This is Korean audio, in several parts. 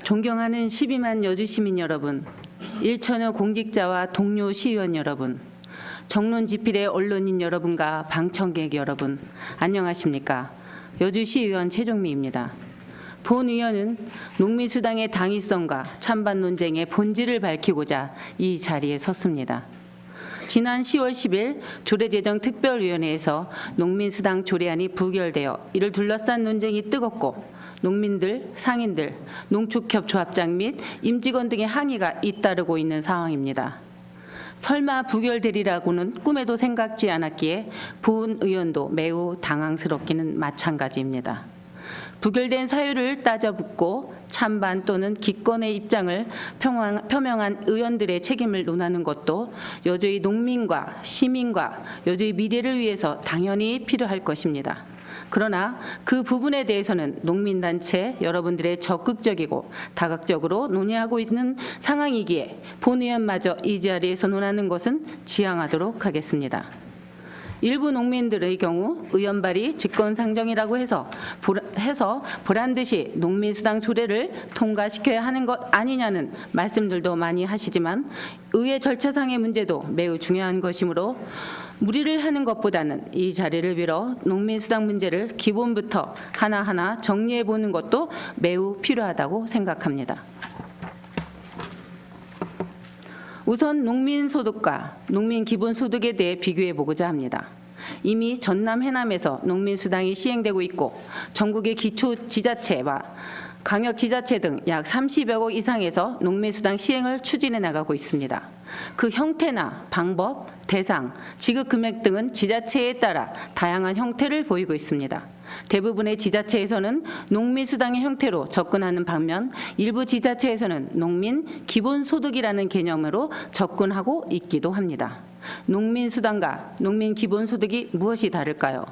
존경하는 12만 여주 시민 여러분, 일천여 공직자와 동료 시의원 여러분, 정론지필의 언론인 여러분과 방청객 여러분, 안녕하십니까? 여주시의원 최종미입니다. 본 의원은 농민수당의 당위성과 찬반 논쟁의 본질을 밝히고자 이 자리에 섰습니다. 지난 10월 10일 조례제정특별위원회에서 농민수당 조례안이 부결되어 이를 둘러싼 논쟁이 뜨겁고 농민들, 상인들, 농축협조합장 및 임직원 등의 항의가 잇따르고 있는 상황입니다. 설마 부결되리라고는 꿈에도 생각지 않았기에 본 의원도 매우 당황스럽기는 마찬가지입니다. 부결된 사유를 따져묻고 찬반 또는 기권의 입장을 표명한 의원들의 책임을 논하는 것도 여주의 농민과 시민과 여주의 미래를 위해서 당연히 필요할 것입니다. 그러나 그 부분에 대해서는 농민단체 여러분들의 적극적이고 다각적으로 논의하고 있는 상황이기에 본 의원마저 이 자리에서 논하는 것은 지양하도록 하겠습니다. 일부 농민들의 경우 의원발의 직권상정이라고 해서 보란듯이 농민수당 조례를 통과시켜야 하는 것 아니냐는 말씀들도 많이 하시지만 의회 절차상의 문제도 매우 중요한 것이므로 무리를 하는 것보다는 이 자리를 빌어 농민수당 문제를 기본부터 하나하나 정리해보는 것도 매우 필요하다고 생각합니다. 우선 농민소득과 농민기본소득에 대해 비교해보고자 합니다. 이미 전남 해남에서 농민수당이 시행되고 있고 전국의 기초지자체와 강역지자체 등 약 30여억 이상에서 농민수당 시행을 추진해 나가고 있습니다. 그 형태나 방법, 대상, 지급 금액 등은 지자체에 따라 다양한 형태를 보이고 있습니다. 대부분의 지자체에서는 농민수당의 형태로 접근하는 반면 일부 지자체에서는 농민기본소득이라는 개념으로 접근하고 있기도 합니다. 농민수당과 농민기본소득이 무엇이 다를까요?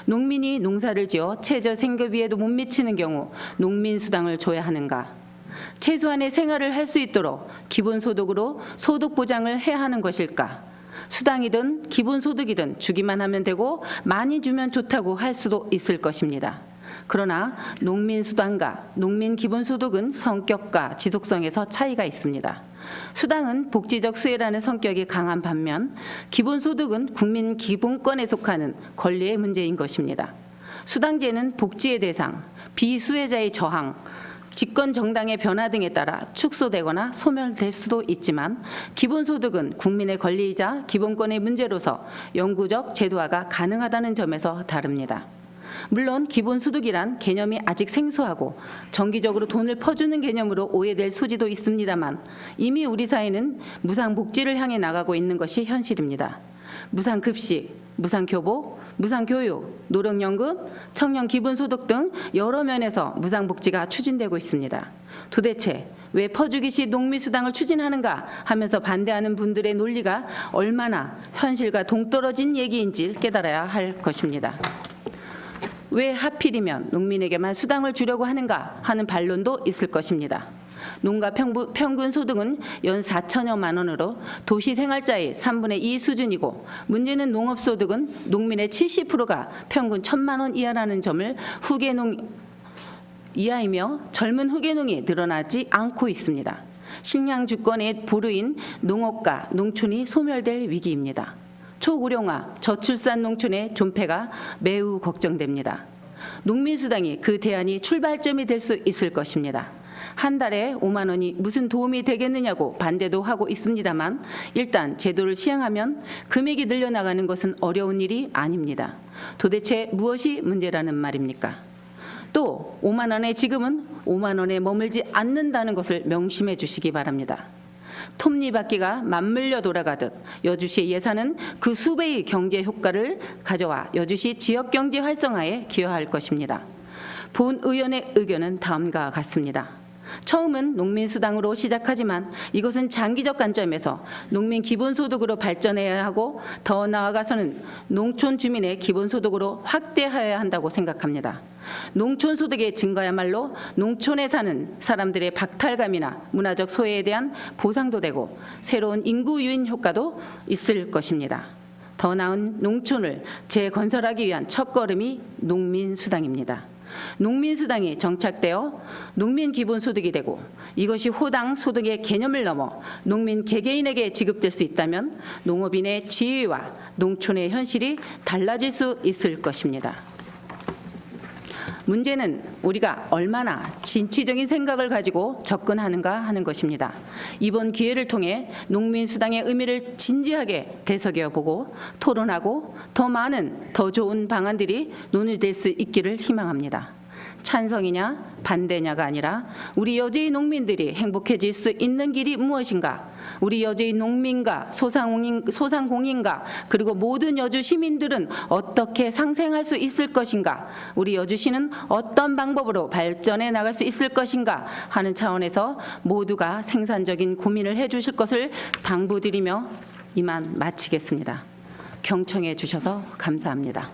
농민이 농사를 지어 최저 생계비에도 못 미치는 경우 농민수당을 줘야 하는가? 최소한의 생활을 할 수 있도록 기본소득으로 소득 보장을 해야 하는 것일까? 수당이든 기본소득이든 주기만 하면 되고 많이 주면 좋다고 할 수도 있을 것입니다. 그러나 농민수당과 농민기본소득은 성격과 지속성에서 차이가 있습니다. 수당은 복지적 수혜라는 성격이 강한 반면 기본소득은 국민 기본권에 속하는 권리의 문제인 것입니다. 수당제는 복지의 대상, 비수혜자의 저항, 집권 정당의 변화 등에 따라 축소되거나 소멸될 수도 있지만 기본소득은 국민의 권리이자 기본권의 문제로서 영구적 제도화가 가능하다는 점에서 다릅니다. 물론 기본소득이란 개념이 아직 생소하고 정기적으로 돈을 퍼주는 개념으로 오해될 소지도 있습니다만 이미 우리 사회는 무상복지를 향해 나가고 있는 것이 현실입니다. 무상급식, 무상교복, 무상교육, 노령연금, 청년기본소득 등 여러 면에서 무상복지가 추진되고 있습니다. 도대체 왜 퍼주기식 농민수당을 추진하는가 하면서 반대하는 분들의 논리가 얼마나 현실과 동떨어진 얘기인지 깨달아야 할 것입니다. 왜 하필이면 농민에게만 수당을 주려고 하는가 하는 반론도 있을 것입니다. 농가 평균 소득은 연 4천여만 원으로 도시 생활자의 3분의 2 수준이고 문제는 농업소득은 농민의 70%가 평균 1,000만 원 이하라는 점을 후계농 이하이며 젊은 후계농이 늘어나지 않고 있습니다. 식량 주권의 보루인 농업과 농촌이 소멸될 위기입니다. 초고령화, 저출산 농촌의 존폐가 매우 걱정됩니다. 농민수당이 그 대안이 출발점이 될 수 있을 것입니다. 한 달에 5만 원이 무슨 도움이 되겠느냐고 반대도 하고 있습니다만 일단 제도를 시행하면 금액이 늘려나가는 것은 어려운 일이 아닙니다. 도대체 무엇이 문제라는 말입니까? 또 5만 원의 지금은 5만 원에 머물지 않는다는 것을 명심해 주시기 바랍니다. 톱니바퀴가 맞물려 돌아가듯 여주시의 예산은 그 수배의 경제 효과를 가져와 여주시 지역경제 활성화에 기여할 것입니다. 본 의원의 의견은 다음과 같습니다. 처음은 농민수당으로 시작하지만 이것은 장기적 관점에서 농민기본소득으로 발전해야 하고 더 나아가서는 농촌 주민의 기본소득으로 확대해야 한다고 생각합니다. 농촌소득의 증가야말로 농촌에 사는 사람들의 박탈감이나 문화적 소외에 대한 보상도 되고 새로운 인구 유인 효과도 있을 것입니다. 더 나은 농촌을 재건설하기 위한 첫걸음이 농민수당입니다. 농민수당이 정착되어 농민기본소득이 되고 이것이 호당 소득의 개념을 넘어 농민 개개인에게 지급될 수 있다면 농업인의 지위와 농촌의 현실이 달라질 수 있을 것입니다. 문제는 우리가 얼마나 진취적인 생각을 가지고 접근하는가 하는 것입니다. 이번 기회를 통해 농민수당의 의미를 진지하게 되새겨 보고 토론하고 더 많은 더 좋은 방안들이 논의될 수 있기를 희망합니다. 찬성이냐 반대냐가 아니라 우리 여제의 농민들이 행복해질 수 있는 길이 무엇인가, 우리 여제의 농민과 소상공인과 그리고 모든 여주 시민들은 어떻게 상생할 수 있을 것인가, 우리 여주시는 어떤 방법으로 발전해 나갈 수 있을 것인가 하는 차원에서 모두가 생산적인 고민을 해주실 것을 당부드리며 이만 마치겠습니다. 경청해 주셔서 감사합니다.